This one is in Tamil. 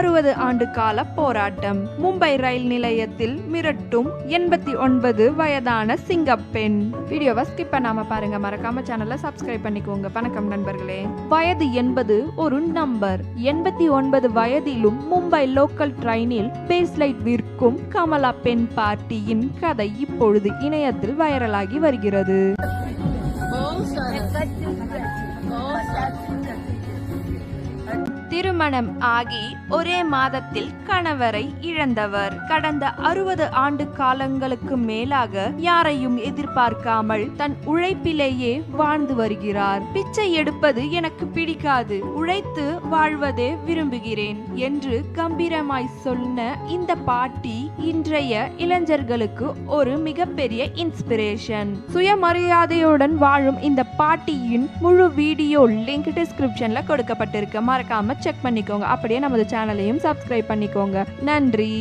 60 ஆண்டு கால போராட்டம். மும்பை ரயில் நிலையத்தில் மிரட்டும் 89 வயதான சிங்கப்பெண். வீடியோவை ஸ்கிப் பண்ணாம பாருங்க. மறக்காம சேனலை சப்ஸ்கிரைப் பண்ணிக்கோங்க. வணக்கம் நண்பர்களே. வயது என்பது ஒரு நம்பர். 89 வயதிலும் மும்பை லோக்கல் ட்ரெயினில் பேஸ்லைட் விற்கும் கமலா பெண் பார்ட்டியின் கதை இப்பொழுது இணையத்தில் வைரலாகி வருகிறது. திருமணம் ஆகி ஒரே மாதத்தில் கணவரை இழந்தவர். கடந்த 60 ஆண்டு காலங்களுக்கு மேலாக யாரையும் எதிர்பார்க்காமல் தன் உழைப்பிலேயே வாழ்ந்து வருகிறார். பிச்சை எடுப்பது எனக்கு பிடிக்காது, உழைத்து வாழ்வதே விரும்புகிறேன் என்று கம்பீரமாய் சொன்ன இந்த பாட்டி இன்றைய இளைஞர்களுக்கு ஒரு மிகப்பெரிய இன்ஸ்பிரேஷன். சுயமரியாதையுடன் வாழும் இந்த பாட்டியின் முழு வீடியோ லிங்க் டிஸ்கிரிப்ஷன்ல கொடுக்கப்பட்டிருக்கு. மறக்காம செக் பண்ணிக்கோங்க. அப்படியே நமது சேனலையும் சப்ஸ்கிரைப் பண்ணிக்கோங்க. நன்றி.